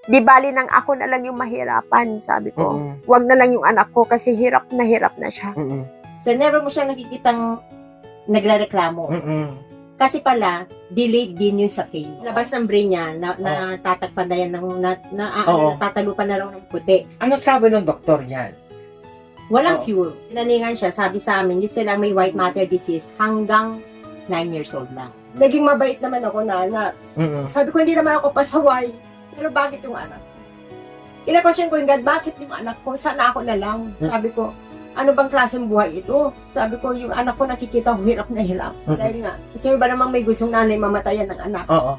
Di bali nang ako na lang yung mahirapan, sabi ko. Mm-mm. Wag na lang yung anak ko kasi hirap na siya. Mm-mm. So, never mo siya nakikitang nagrereklamo. Mm-mm. Kasi pala, delayed din yun sa pain. Labas ng brain niya, natatagpan na yan Oo. natatalupan na lang ng puti. Ano sabi ng doktor yan? Walang Oo. cure. Tinaningan siya, sabi sa amin, yun silang may white matter disease hanggang 9 years old lang. Naging mabait naman ako na anak. Mm-mm. Sabi ko, hindi naman ako pasaway. Pero bakit yung anak? Kinapasyon ko yung God, bakit yung anak ko? Sana ako na lang. Sabi ko, ano bang klaseng buhay ito? Sabi ko, yung anak ko nakikita ko hirap na hirap. Dahil nga, sino ba namang may gustong nanay mamatayan ng anak? Oo.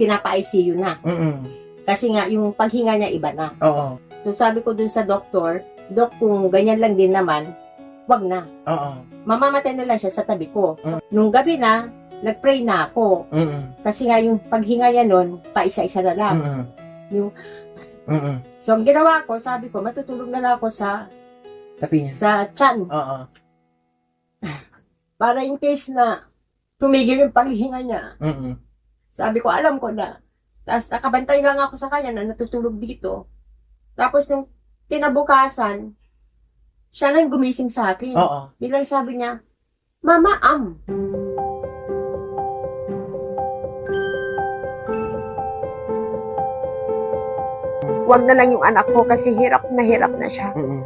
Pinapa-ICU na. Mm-mm. Kasi nga, yung paghinga niya iba na. Oo. So sabi ko dun sa doktor, Dok, kung ganyan lang din naman, wag na. Oo. Mamamatay na lang siya sa tabi ko. So, nung gabi na, nag-pray na ako. Mm-mm. Kasi nga yung paghinga niya nun, paisa-isa na lang. Mm-mm. Yung, Mm-mm. so ang ginawa ko, sabi ko, matutulog na lang ako sa Tapi niya. tiyan. Oo. Para in case na tumigil yung paghinga niya. Mm-mm. Sabi ko, alam ko na. Tapos nakabantay lang ako sa kanya na natutulog dito. Tapos nung kinabukasan, siya na yung gumising sa akin. Oo. Biglang sabi niya, Mama, Wag na lang yung anak ko kasi hirap na siya. Mm-mm.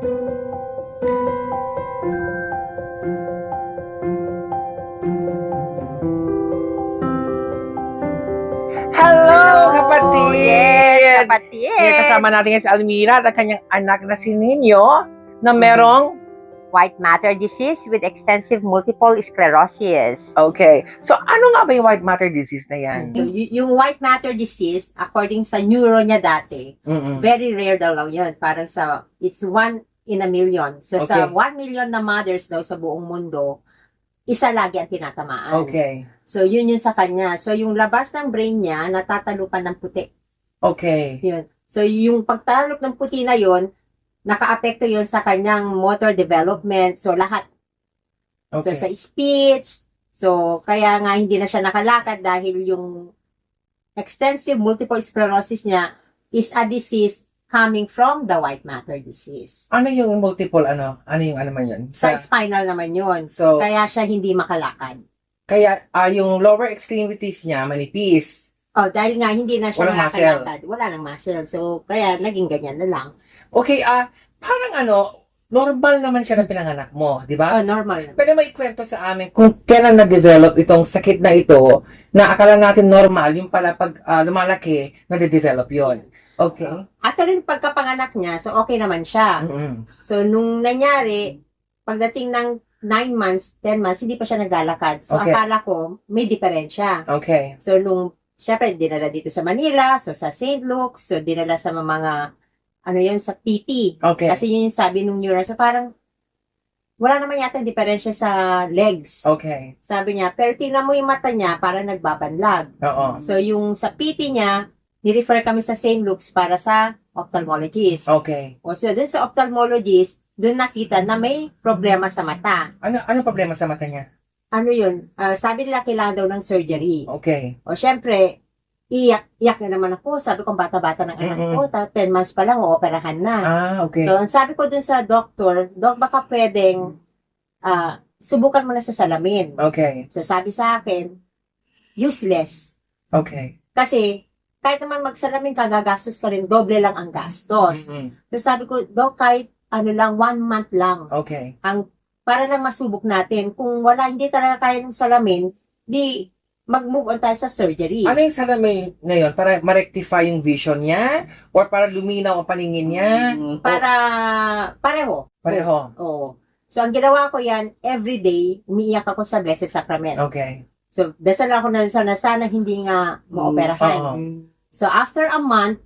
Hello, kapatid! Yes, kapatid! Ngayon kasama natin ngayon si Almira at ang kanyang anak na si Nino na merong... White matter disease with extensive multiple sclerosis. Okay. So, ano nga ba yung white matter disease na yan? So, yung white matter disease, according sa neuro niya dati, Mm-mm. very rare daw lang yun. Parang it's 1 in a million. So, sa Okay. 1 million na mothers daw sa buong mundo, isa lagi ang tinatamaan. Okay. So, yun yung sa kanya. So, yung labas ng brain niya, natatalupan ng puti. Okay. Yun. So, yung pagtalop ng puti na yun, naka-apekto yun sa kanyang motor development. So, lahat. Okay. So, sa speech. So, kaya nga hindi na siya nakalakad dahil yung extensive multiple sclerosis niya is a disease coming from the white matter disease. Ano yung multiple ano? Ano yung ano man yun? Sa spinal naman yun. So, Kaya siya hindi makalakad. kaya yung lower extremities niya manipis. Oh, dahil nga hindi na siya Walang makakalakad. Wala nang muscle. So, kaya naging ganyan na lang. Okay, parang normal naman siya na pinanganak mo, di ba? Oh, normal. Pwede mo ikwento sa amin kung kailan nag-develop itong sakit na ito na akala natin normal, yung pala pag lumalaki, nade-develop yon. Okay? Actually, pagkapanganak niya, so okay naman siya. Mm-mm. So, nung nangyari, pagdating ng 9 months, 10 months, hindi pa siya naglalakad. So, Okay. akala ko, may diferensya. Okay. So, syempre, dinala dito sa Manila, so sa St. Luke's, so dinala sa mga, sa PT. Okay. Kasi yun yung sabi nung neuro. So, parang, wala naman yata diferensya sa legs. Okay. Sabi niya, pero tingnan mo yung mata niya, para nagbabanlag. Oo. So, yung sa PT niya, ni-refer kami sa St. Luke's para sa ophthalmologist. Okay. O, so, dun sa ophthalmologist, dun nakita na may problema sa mata. Ano problema sa mata niya? Ano yun? Sabi nila kailangan daw ng surgery. Okay. O, syempre, iyak na naman ako. Sabi ko, bata-bata ng anak ko, 10 months pa lang, ooperahan na. Okay. So, ang sabi ko dun sa doktor, Dok, baka pwedeng subukan mo na sa salamin. Okay. So, sabi sa akin, useless. Okay. Kasi, kahit naman magsalamin ka, gagastos ka rin, doble lang ang gastos. Mm-mm. So, sabi ko, Dok, kahit 1 month lang, Okay. para lang masubok natin. Kung hindi talaga kaya ng salamin, di mag-move on tayo sa surgery. Ano yung salamin na yun? Para ma-rectify yung vision niya? Or para luminaw ang paningin niya? Para, pareho. Pareho. Oo. So, ang ginawa ko yan, everyday, umiiyak ako sa Blessed Sacrament. Okay. So, dasal ako na sana hindi nga maoperahan. Oo. So, after a month,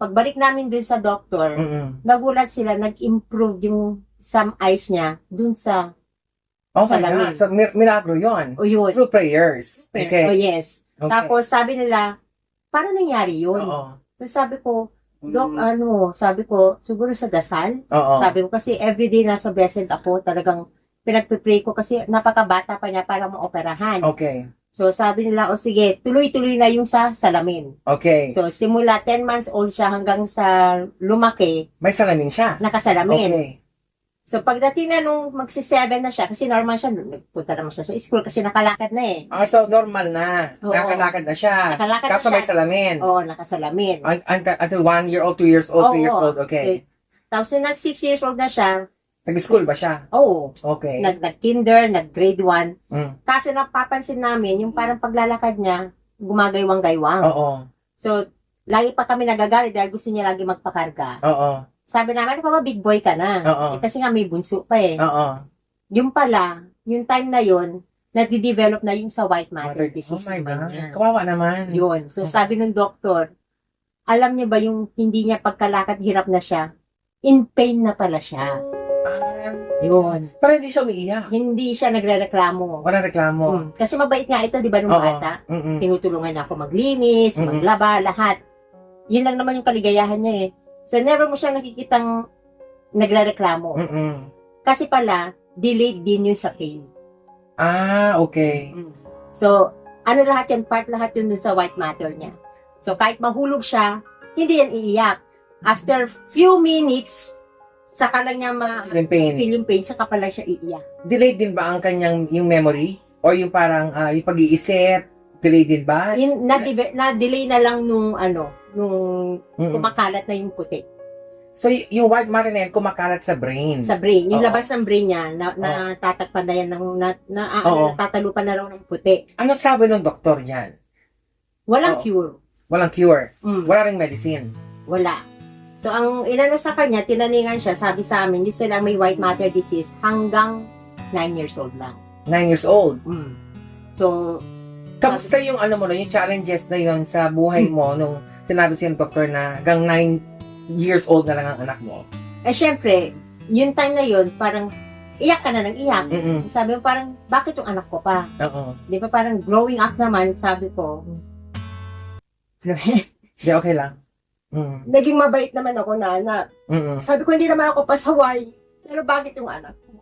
pagbalik namin dun sa doktor, Mm-mm. nagulat sila, nag-improve yung some eyes niya dun sa Oh my salamin. God. So, milagro yun. o yun. Through prayers. Okay. Oh, yes. Okay. Tapos, sabi nila, paano nangyari yun? Oo. So, sabi ko, Dok, sabi ko, siguro sa dasal. Oo. Sabi ko, kasi everyday nasa blessed ako, talagang pinagpipray ko kasi napakabata pa niya para maoperahan. Okay. So, sabi nila, o sige, tuloy-tuloy na yung sa salamin. Okay. So, simula 10 months old siya hanggang sa lumaki, May salamin siya. nakasalamin. Okay. So, pagdating na nung magsi-7 na siya, kasi normal siya, nagpunta naman siya sa school kasi nakalakad na eh. So normal na. Oo. Nakakalakad na siya. Nakalakad na Kaso may siya. salamin. Oo, nakasalamin. Until 1 year old, 2 years old, 3 years Oo. old. Okay. Tapos nung nag 6 years old na siya, Nag-school ba siya? oo, Okay. nag-kinder, nag-grade 1. Mm. Kaso napapansin namin, yung parang paglalakad niya, gumagaywang-gaywang. Oo. So, lagi pa kami nagagalit dahil gusto niya lagi magpakarga. Oo. Sabi namin, ano pa ba, big boy ka na? Oo. Eh, kasi nga may bunso pa eh. Oo. Yung pala, yung time na yun, nadidevelop na yung sa white matter Oh disease my naman God. niya. Kawawa naman. Yun. So, sabi ng doktor, alam niyo ba yung hindi niya pagkalakad, hirap na siya? In pain na pala siya. Ah, Yun. Pero hindi siya umiiyak. Hindi siya nagre-reklamo. Walang reklamo. Kasi mabait nga ito, di ba, nung Oo. bata? Mm-mm. Tinutulungan niya ako maglinis, Mm-mm. maglaba, lahat. Yun lang naman yung kaligayahan niya eh. So, never mo siya nakikitang nagre-reklamo. Mm-mm. Kasi pala, delayed din yun sa pain. Okay. So, ano lahat yan? Part lahat yun dun sa white matter niya. So, kahit mahulog siya, hindi yan iiyak. After few minutes, saka lang niya Yung pain. feel yung pain, saka pa lang siya iiyak. Delayed din ba ang kanyang yung memory? Or yung parang yung pag-iisip? Delayed din ba? Na-delay na lang nung Mm-mm. kumakalat na yung puti So, yung white matter na yan, kumakalat sa brain. sa brain. Yung Oo. labas ng brain niya, na tatakpan na yan, Oo. natatalupan na raw ng puti. Ano sabi ng doktor yan? Walang Oo. cure. Walang cure. Mm, Wala ring medicine. wala. So, ang inano sa kanya, tinaningan siya, sabi sa amin, yung sila may white matter disease hanggang 9 years old lang. 9 years old. Mm. So, Kamusta yung yung challenges na yun sa buhay mo nung sinabi siya ng doktor na hanggang 9 years old na lang ang anak mo? syempre, yung time na yun, parang iyak ka na ng iyak. Mm-mm. Sabi mo parang, bakit yung anak ko pa? Oo. Di ba parang growing up naman, sabi ko, Di, okay lang. Mm. naging mabait naman ako na Mm-mm. sabi ko, hindi naman ako pasaway, pero bakit yung anak ko?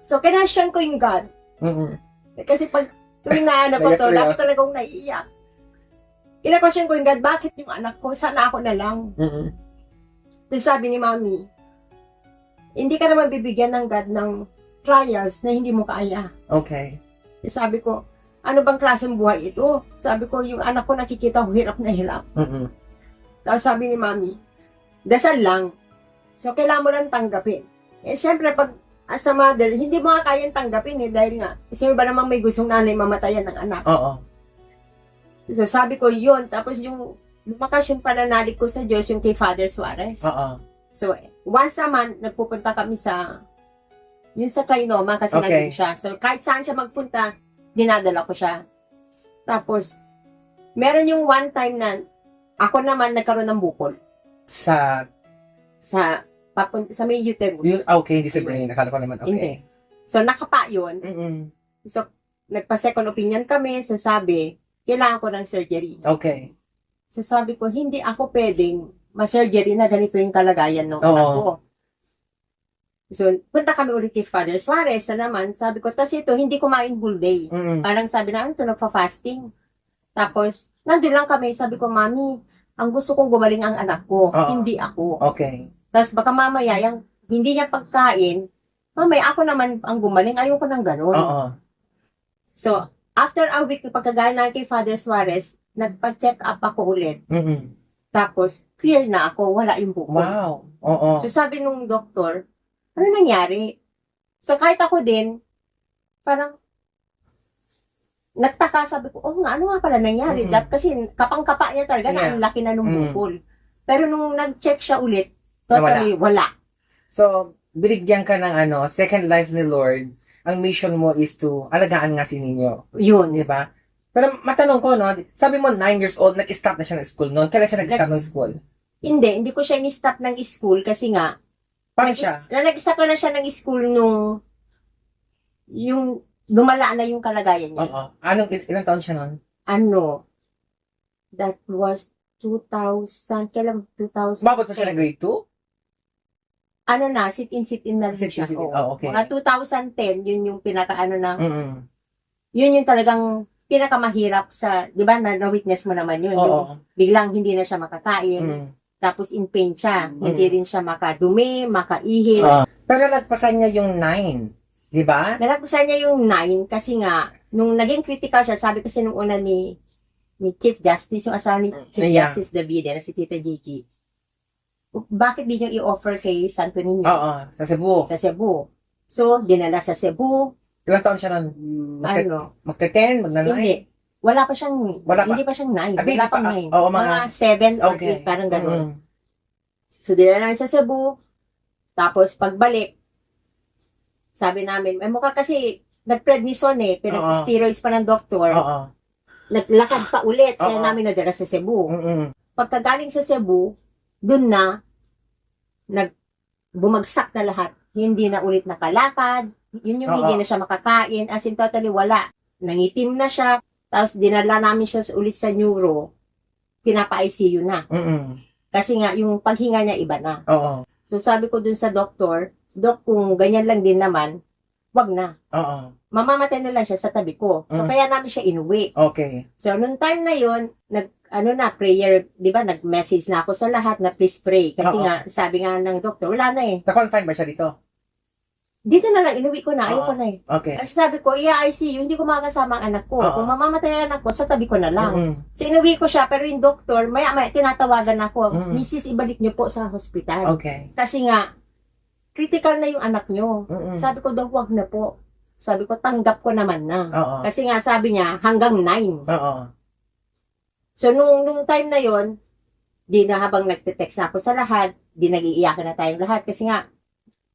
So, kinasyan ko yung God. Mm-mm. Kasi pag tuwing nahanap ko to, Naiyak dapat talagang naiiyak. Kinakasyan ko yung God, bakit yung anak ko? Sana ako na lang. Mm-mm. Tapos sabi ni Mami, hindi ka naman bibigyan ng God ng trials na hindi mo kaya. Okay. Sabi ko, ano bang klaseng buhay ito? Sabi ko, yung anak ko nakikita ko hirap na hirap. Mm-mm. Tapos sabi ni Mami, dasal lang. So, kailangan mo lang tanggapin. Eh, syempre, pag as a mother, hindi mo nga kayang tanggapin eh, dahil nga, sino ba namang may gustong nanay mamatayan ng anak? Oo. So, sabi ko yun. Tapos yung lumakas yung pananalig ko sa Diyos, yung kay Father Suarez. Oo. So, once a month, nagpupunta kami yun sa Trinoma kasi Okay. nandun siya. So, kahit saan siya magpunta, dinadala ko siya. Tapos, meron yung one time na ako naman nagkaroon ng bukol Sa sa may uterus. okay, hindi sa brain. Akala ko naman, okay. Hindi. So, nakapa yun. Mm-mm. So, nagpa-second opinion kami. So, sabi, kailangan ko ng surgery. Okay. So, sabi ko, hindi ako pwedeng ma-surgery na ganito yung kalagayan ng anak ko. So, punta kami ulit kay Father Suarez na naman. Sabi ko, tas ito, hindi kumain whole day. Mm-mm. Parang sabi na, ito, nagpa-fasting. Tapos, nandun lang kami. Sabi ko, Mami, ang gusto kong gumaling ang anak ko, Oo. hindi ako. Okay. Tapos, baka mamaya, yung hindi niya pagkain, mamaya ako naman ang gumaling. Ayoko nang ganun. Oo. So, after a week, pagkagaya na kay Father Suarez, nagpa-check up ako ulit. Mm-mm. Tapos, clear na ako, wala yung bukol. Wow. Oo. So, sabi nung doktor, ano nangyari? So, kahit ako din, parang, nagtaka, sabi ko, oh nga, ano nga pala nangyari? Mm-mm. Kasi kapang-kapa niya talaga na Yeah. ang laki na nung Mm. bukol. Pero nung nag-check siya ulit, totally wala. So, binigyan ka ng second life ni Lord. Ang mission mo is to alagaan nga si Ninyo. Yun. Di ba? Pero matanong ko, sabi mo 9 years old, nag-stop na siya ng school noon. Kailan siya nag-stop ng school? Hindi ko siya ni-stop ng school kasi nga, Paano siya? nag-stop na siya ng school nung, yung, lumala na yung kalagayan niya. Oo. Ilang taon siya noon? That was 2000, kailan 2000? Umabot pa siya ng grade 2? Sit-in na rin siya. Sit-in. Oo. Oh, okay. Mga 2010, yun yung pinaka na, Mm-mm. yun yung talagang pinakamahirap sa, di ba, na-witness mo naman yun. Oo. Yung biglang hindi na siya makakain, Mm. tapos in pain siya. Hindi rin siya makadumi, makaihi. Pero nagpasan niya yung 9. Di ba? Nalagpasan niya yung 9 kasi nga, nung naging critical siya, sabi kasi nung una ni Chief Justice, yung asawa ni Chief Yeah. Justice David, na si Tita Gigi, bakit di niyo i-offer kay Santo Niño Oo. Sa Cebu. sa Cebu? So, dinala sa Cebu, Ilang taon siya nun? Magka-10? Magna-9? hindi. Wala pa siyang, Wala pa. hindi pa siyang 9. Ah, baby Wala pang pa. 9. Oo, mga mga- 7 or Okay. 8, parang gano'n. Mm. So, dinala namin sa Cebu. Tapos, pagbalik, sabi namin, may mukha kasi, nag-prednison pinag-steroids pa ng doktor. Oo. Naglakad pa ulit, kaya Oo. namin nadala sa Cebu. Mm-mm. Pagkagaling sa Cebu, dun na, bumagsak na lahat. Hindi na ulit nakalakad. Yun yung Oo. hindi na siya makakain. As in, totally wala. Nangitim na siya. Tapos, dinala namin siya ulit sa neuro. Pinapa-ICU na. Mm-mm. Kasi nga, yung paghinga niya iba na. Oo. So, sabi ko dun sa doktor, Dok, kung ganyan lang din naman, wag na. Oo. Mamamatay na lang siya sa tabi ko. So, kaya namin siya inuwi. Okay. So, nung time na yon prayer, di ba, nag-message na ako sa lahat na please pray. Kasi Oo. nga, sabi nga ng doktor, wala na eh. Na-confine ba siya dito? Dito na lang, inuwi ko na, ayoko Oo. na eh. Okay. Kasi sabi ko, i-ICU, hindi ko makakasama ang anak ko. Oo. Kung mamamatay ang anak ko, sa tabi ko na lang. Mm-mm. So, inuwi ko siya, pero yung doktor, maya-maya, tinatawagan ako, Mm. Mrs. ibalik niyo po sa hospital. Okay. Kasi nga, critical na yung anak niyo. Mm-mm. Sabi ko, Dok, wag na po. Sabi ko, tanggap ko naman na. Oo. Kasi nga, sabi niya, hanggang 9. Oo. So, nung time na yon, di na habang nagte-text na ako sa lahat, di nag-iiyakan na tayong lahat. Kasi nga,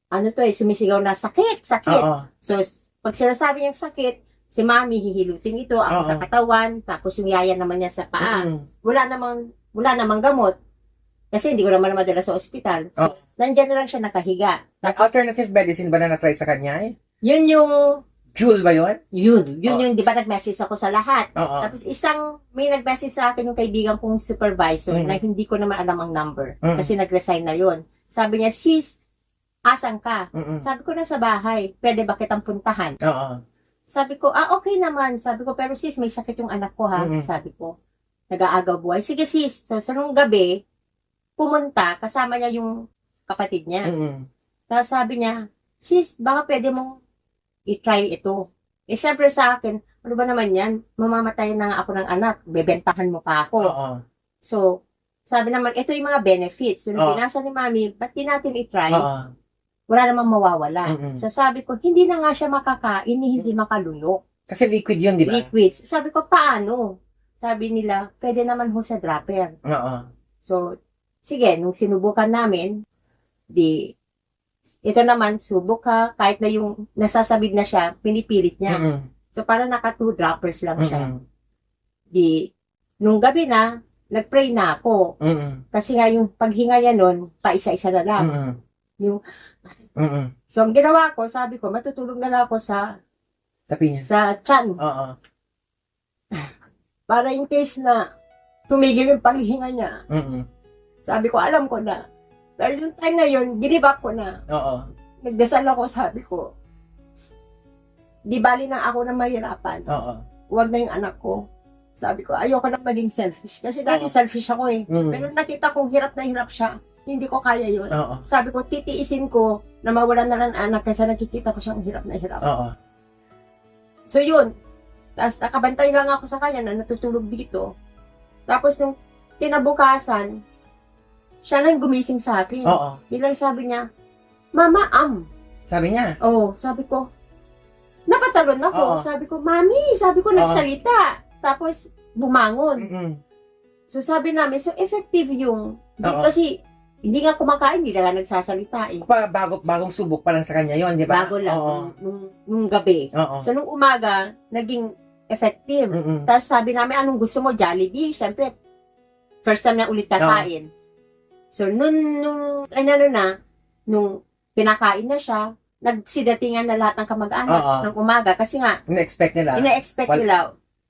sumisigaw na sakit. Oo. So, pag sinasabi niyang sakit, si mami hihilutin ito, ako Oo. sa katawan, tapos yung yaya naman niya sa paa. Mm-mm. Wala namang gamot. Kasi hindi ko naman madala sa ospital. So, nandyan na lang siya nakahiga. Alternative medicine ba na na-try sa kanya? Yun yung, Jewel ba yun? yung, di ba nag-message ako sa lahat. Oo. Tapos may nag-message sa akin yung kaibigan kong supervisor Mm. na hindi ko naman alam ang number. Mm. Kasi nag-resign na yon. Sabi niya, sis, asan ka? Mm-mm. Sabi ko, nasa bahay. Pwede ba kitang puntahan? Oo. Sabi ko, okay naman. Sabi ko, pero sis, may sakit yung anak ko ha. Mm-mm. Sabi ko, nag-aagaw buhay. Sige sis. So, nung gabi, pumunta, kasama niya yung kapatid niya. Mm-mm. Tapos sabi niya, sis, baka pwede mong i-try ito. Eh, syempre sa akin, ano ba naman yan? Mamamatay na nga ako ng anak. Bebentahan mo pa ako. Oo. So, sabi naman, ito yung mga benefits. So, nung Oo. pinasa ni mami, ba't di natin i-try? Oo. Wala namang mawawala. Mm-mm. So, sabi ko, hindi na nga siya makakain, hindi makalunok. Kasi liquid yun, di ba? Liquids. Sabi ko, paano? Sabi nila, pwede naman ho sa dropper. Oo. So, sige, nung sinubukan namin, ito naman, subok ka, kahit na yung nasasabid na siya, pinipilit niya. Mm-mm. So, parang naka 2 droppers lang siya. Mm-mm. Nung gabi na, nag-pray na ako. Mm-mm. Kasi nga yung paghinga niya nun, pa-isa-isa na lang. Mm-mm. Yung, Mm-mm. so, ang ginawa ko, sabi ko, matutulog na lang ako Tapi niya. sa tiyan. Oo. Para in case na tumigil yung paghinga niya. Mm-mm. Sabi ko, alam ko na. Pero yung time na yun, give up ko na. Oo. Nagdasal ako, sabi ko, di bali na ako na mahirapan. Oo. Huwag na yung anak ko. Sabi ko, ayoko na maging selfish. Kasi dati Oo. selfish ako eh. Mm. Pero nakita kong hirap na hirap siya. Hindi ko kaya yun. Oo. Sabi ko, titiisin ko na mawalan na lang anak kasi nakikita ko siyang hirap na hirap. Oo. So yun. Tapos nakabantay lang ako sa kanya na natutulog dito. Tapos nung kinabukasan, siya lang gumising sa akin. Oo. Bilang sabi niya, Mama, Sabi niya. sabi ko, napatalon ako. Oo. Sabi ko, Mami, sabi ko, Oo. nagsalita. Tapos, bumangon. Mm-mm. So, sabi namin, so effective yung, Oo. kasi, hindi nga kumakain, hindi lang nagsasalita eh. Bagong subok pa lang sa kanya yon, di ba? Bago lang, Oo. nung gabi. Oo. So, nung umaga, naging effective. Mm-mm. Tapos, sabi namin, anong gusto mo? Jollibee? Siyempre, first time na ulit kakain. So, nung pinakain na siya, nagsidatingan na lahat ng kamag-anak Oo. ng umaga. Kasi nga, Ina-expect nila. ina-expect Wal- nila,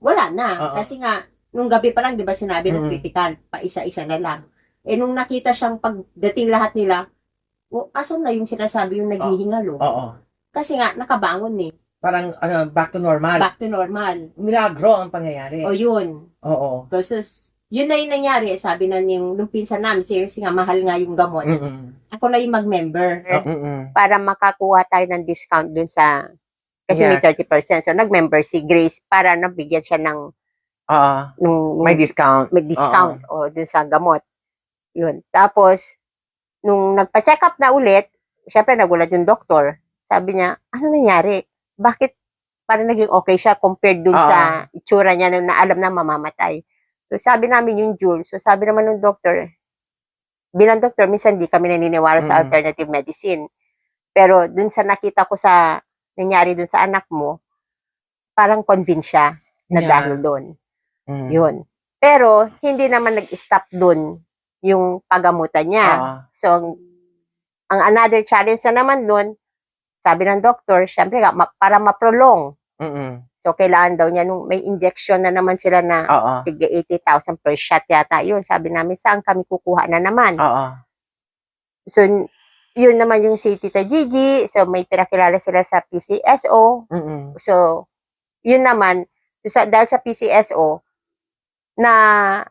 wala na. Oo. Kasi nga, nung gabi pa lang, di ba sinabi ng Mm. critical, pa isa-isa na lang. Eh, nung nakita siyang pagdating lahat nila, asan na yung sinasabi yung naghihingalo? Oo. Kasi nga, nakabangon eh. Parang, back to normal. back to normal. Milagro ang pangyayari. O yun. Oo. Tapos, yun na yung nangyari. Sabi na nung pinsan namin, seriously nga, mahal nga yung gamot. Ako na yung mag-member. Para makakuha tayo ng discount dun sa, kasi may Yes. 30%. So, nag-member si Grace para nabigyan siya ng, May discount. may discount o dun sa gamot. Yun. Tapos, nung nagpa-check up na ulit, syempre nagulat yung doktor. Sabi niya, ano nangyari? Bakit parang naging okay siya compared dun sa itsura niya na alam na mamamatay? So, sabi namin yung Jules. So, sabi naman ng doktor, bilang doktor, minsan di kami naniniwala sa alternative medicine. Pero dun sa nakita ko sa nangyari dun sa anak mo, parang convinced siya na dahil dun. Yun. Pero, hindi naman nag-stop dun yung pagamutan niya. So, ang another challenge na naman dun, sabi ng doktor, syempre, para ma-prolong. So, kailangan daw niya nung may injection na naman sila na tiga 80,000 per shot yata. Yun, sabi namin, saan kami kukuha na naman? So, yun naman yung si Tita Gigi. So, may pinakilala sila sa PCSO. So, yun naman, dahil sa PCSO, ano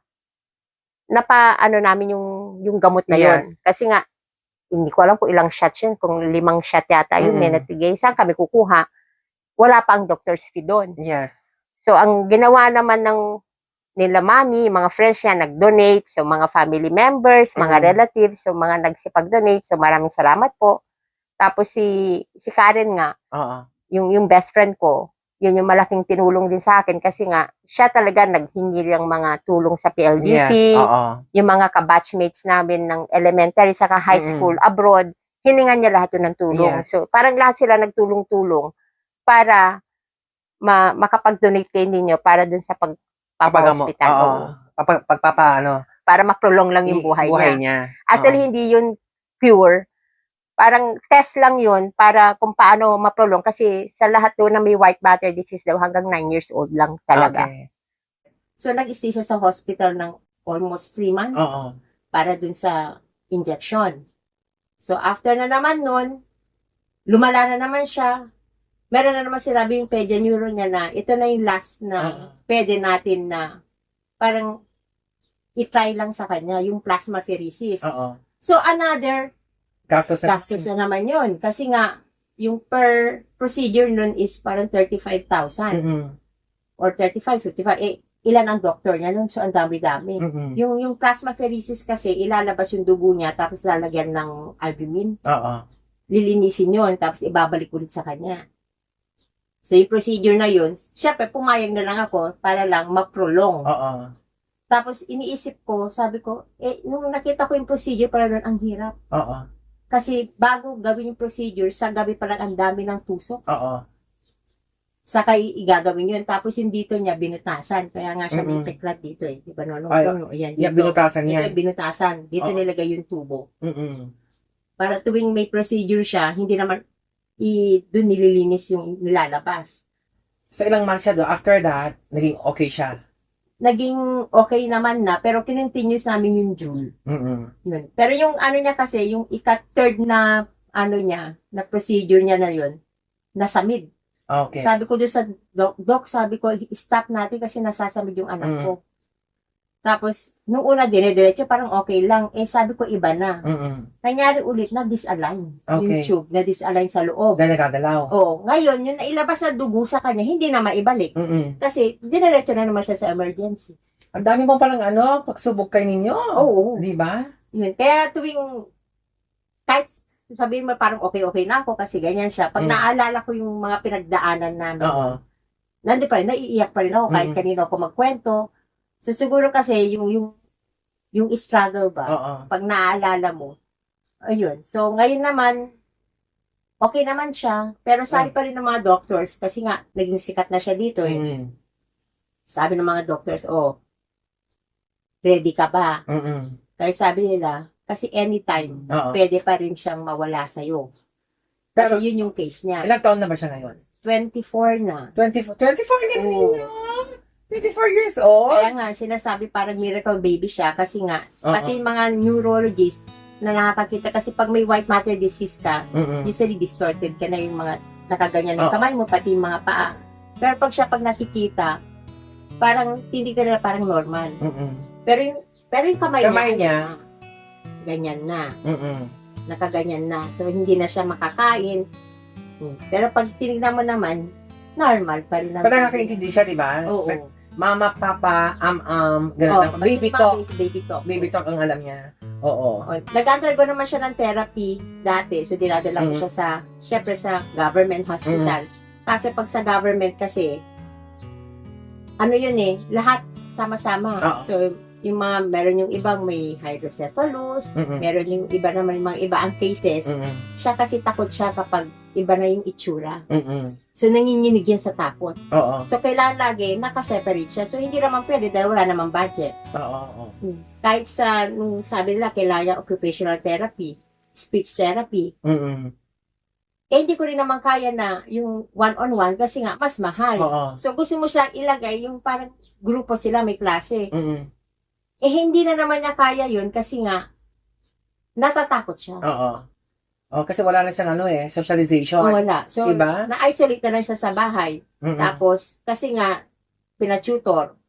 namin yung gamot na yun. Kasi nga, hindi ko alam kung ilang shots yun, kung 5 shot yata yun, may natigay. Saan kami kukuha? Wala pa ang doctor's fee doon. Yes. So, ang ginawa naman nila mami, mga friends niya, nag-donate. So, mga family members, mga relatives, so mga nagsipag-donate. So, maraming salamat po. Tapos, si Karen nga, yung best friend ko, yun yung malaking tinulong din sa akin kasi nga, siya talaga naghingi ng mga tulong sa PLDT, yung mga kabatchmates namin ng elementary saka high school abroad, hiningan niya lahat yun ng tulong. Yes. So, parang lahat sila nagtulong-tulong para makapag-donate kayo ninyo para dun sa pagpapa-hospital. Para ma-prolong lang yung buhay niya. Actually, hindi yun pure. Parang test lang yun para kung paano ma-prolong kasi sa lahat doon na may white matter disease daw hanggang 9 years old lang talaga. So, nag-stay siya sa hospital ng almost 3 months para dun sa injection. So, after na naman nun, lumala na naman siya. Meron na naman sinabi yung pedia-neuro niya na ito na yung last na pwede natin na parang i-try lang sa kanya, yung plasmapheresis. So, another gastos na naman yun. Kasi nga, yung per procedure nun is parang 35,000. Or 35, 55. Ilan ang doktor niya nun? So, ang dami-dami. Yung plasmapheresis kasi, ilalabas yung dugo niya, tapos lalagyan ng albumin. Lilinisin yun, tapos ibabalik ulit sa kanya. So, yung procedure na yun, syempre, pumayag na lang ako para lang ma-prolong. Tapos, iniisip ko, sabi ko, nung nakita ko yung procedure, parang ang hirap. Kasi bago gawin yung procedure, sa gabi pa lang ang dami ng tusok. Saka igagawin yun. Tapos yung dito niya, binutasan. Kaya nga siya may peklat dito eh. Diba no? Ayan, dito. Binutasan Dito yan. yung binutasan. Dito nilagay yung tubo. Para tuwing may procedure siya, hindi naman doon nililinis yung nilalabas. So, ilang months siya doon. After that, naging okay siya. Naging okay naman na, pero continuous namin yung June. Yun. Pero yung ano niya kasi, yung ika-third na ano niya, na procedure niya na yun, nasa mid. Okay. Sabi ko doon sa doc, sabi ko, stop natin kasi nasasamid yung anak ko. Tapos, nung una dire-diretso, parang okay lang. Sabi ko, iba na. Nangyari ulit na disalign. Yung tube, na disalign sa loob. Dahil nagagalaw. Oo. Ngayon, yung nailabas na dugo sa kanya, hindi na maibalik. Kasi, diretso na naman siya sa emergency. Ang dami mo palang pagsubok kay ninyo. Oo. Di ba? Yun. Kaya tuwing, kahit sabihin mo parang okay na ako kasi ganyan siya. Pag naalala ko yung mga pinagdaanan namin, nandun pa rin, naiiyak pa rin ako kahit kanino ako magkwento. So, siguro kasi yung struggle ba, pag naaalala mo, ayun. So, ngayon naman, okay naman siya, pero sabi pa rin ng mga doctors, kasi nga, naging sikat na siya dito eh. Sabi ng mga doctors, ready ka ba? Kaya sabi nila, kasi anytime, pwede pa rin siyang mawala sa'yo. Kasi pero, yun yung case niya. Ilang taon na ba siya ngayon? 24 na. 24 ka na ninyo? 24 years old? Kaya nga, sinasabi parang miracle baby siya kasi nga, pati mga neurologists na nakakakita kasi pag may white matter disease ka, usually distorted ka na yung mga nakaganyan yung Oo. kamay mo, pati yung mga paa. Pero pag nakikita, parang hindi ka na parang normal. Pero yung kamay niya, ganyan na. mm-mm. Nakaganyan na. So, hindi na siya makakain. Pero pag tinignan mo naman, normal pa rin. Pero nakakaintindi siya, di ba? Oo. Mama, papa, gano'n. Oh, Baby pag talk. is baby talk. Baby talk ang alam niya. Oo. Nag-undergo naman siya ng therapy dati. So, dinadala ko siya syempre sa government hospital. Kasi pag sa government kasi, ano yun lahat sama-sama. Oo. So, yung meron yung ibang may hydrocephalus, meron yung iba naman, yung mga iba ang cases. Siya kasi takot siya kapag iba na yung itsura. So, nanginginig yan sa takot. Oo. So, kailangan lagi nakaseparate siya. So, hindi naman pwede dahil wala namang budget. Oo. Kahit nung sabi nila, kailangan occupational therapy, speech therapy, hindi ko rin naman kaya na yung one-on-one kasi nga, mas mahal. Oo. So, gusto mo siya ilagay yung parang grupo sila, may klase. Hindi na naman niya kaya yun kasi nga, natatakot siya. Oo. Kasi wala na siyang socialization. Wala. So, diba? na-isolate na lang siya sa bahay. Tapos, kasi nga, pina-tutor.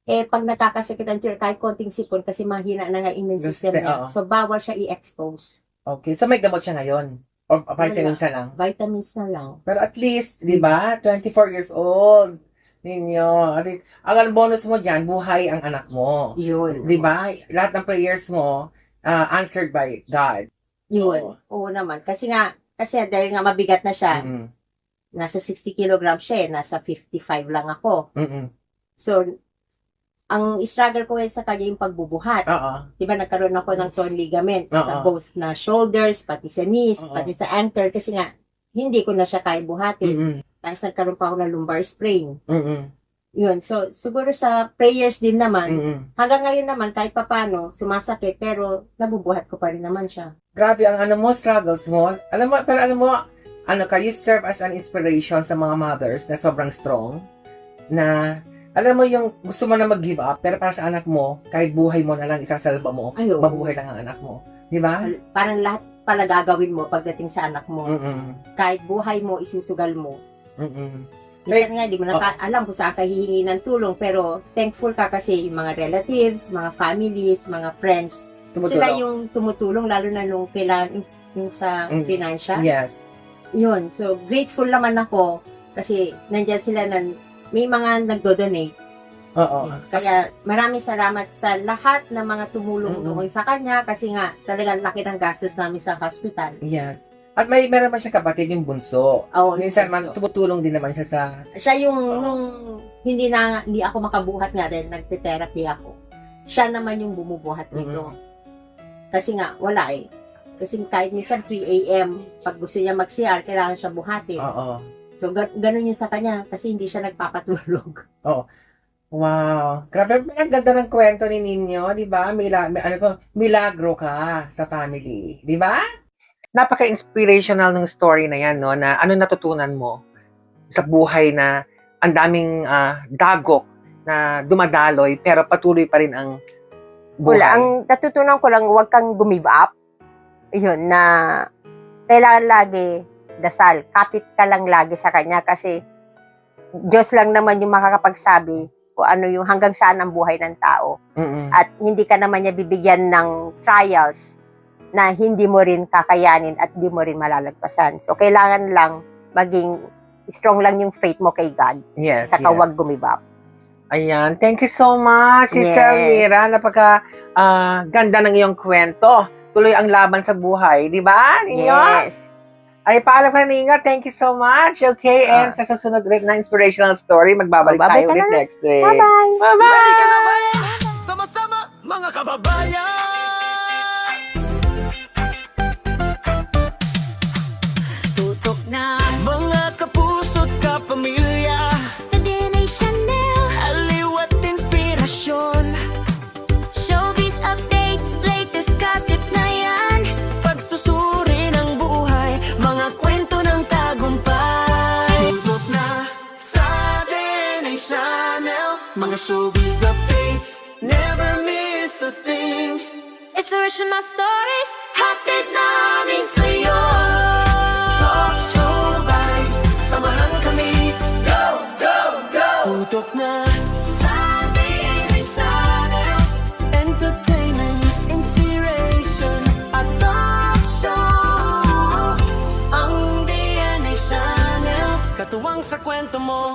Pag nakakasakit ang tutor, kahit konting sipon, kasi mahina na nga immune system niya. So, bawal siya i-expose. Okay. So, may gamot siya ngayon? Or vitamins na lang? Vitamins na lang. Pero at least, di ba? 24 years old. Ninyo. Ang bonus mo dyan, buhay ang anak mo. Yun. Di ba? Lahat ng prayers mo, answered by God. Yun. Oo naman. Kasi dahil nga mabigat na siya, nasa 60 kilograms siya nasa 55 lang ako. So, ang struggle ko sa kanya yung pagbubuhat. Di ba nagkaroon ako ng torn ligament sa both na shoulders, pati sa knees, pati sa ankle, kasi nga, hindi ko na siya kaya buhatin. Tapos nagkaroon pa ako ng lumbar sprain. Yun. So, siguro sa prayers din naman, hanggang ngayon naman, kahit papano, sumasakit, pero nabubuhat ko pa rin naman siya. Grabe ang struggles mo. You serve as an inspiration sa mga mothers na sobrang strong, na, alam mo yung gusto mo na mag-give up, pero para sa anak mo, kahit buhay mo na lang, isasalba mo, mabuhay lang ang anak mo. Di ba? Parang lahat pala gagawin mo pagdating sa anak mo. Kahit buhay mo, isusugal mo. Minsan nga, di mo na alam kung saan ka hihingi ng tulong, pero thankful ka kasi yung mga relatives, mga families, mga friends, sila yung tumutulong, lalo na nung kailangan yung sa financial. Yes. Yun. So, grateful naman ako kasi nandyan sila may mga nagdo-donate. Kaya maraming salamat sa lahat ng mga tumulong doon sa kanya kasi nga talagang laki ng gastos namin sa hospital. Yes. At meron pa siyang kapatid yung bunso. Minsan tumutulong din naman siya sa... Siya yung nung hindi ako makabuhat nga dahil nagte-therapy ako. Siya naman yung bumubuhat nito. Kasi nga, wala Kasi kahit minsan 3 a.m., pag gusto niya mag-CR, kailangan siya buhatin. So, ganun yun sa kanya kasi hindi siya nagpapatulog. Wow. Grabe, ang ganda ng kwento ni Ninyo, di ba? Milagro ka sa family. Di ba? Napaka-inspirational ng story na yan, no? Na ano natutunan mo sa buhay na ang daming dagok na dumadaloy pero patuloy pa rin ang buhay. Wala, ang natutunan ko lang, huwag kang gumive up. Yun, na kailangan lagi dasal. Kapit ka lang lagi sa kanya kasi Diyos lang naman yung makakapagsabi kung ano yung hanggang saan ang buhay ng tao. At hindi ka naman niya bibigyan ng trials na hindi mo rin kakayanin at hindi mo rin malalagpasan. So, kailangan lang maging strong lang yung faith mo kay God. Yes. Saka huwag gumive up. Ayan. Thank you so much, Sister Mira. Napaka ganda ng iyong kwento. Tuloy ang laban sa buhay. Di ba? Yes. Ay, paalam ka na, Ninyo. Thank you so much. Okay, and sa susunod ulit na inspirational story, magbabalik tayo ulit next week. Bye-bye! Bye-bye! Ready ka na ba? Sama-sama, mga kababayan! Tutok na Mga kapuso't kapamilya, sa DNA Channel, aliw at inspirasyon, showbiz updates, latest gossip na yan. pagsusuri ng buhay, mga kwento ng tagumpay. Tutok na sa DNA Channel, mga showbiz updates, never miss a thing. Inspirational stories, hatid namin sa'yo. Talk show matuwang sa kwento mo.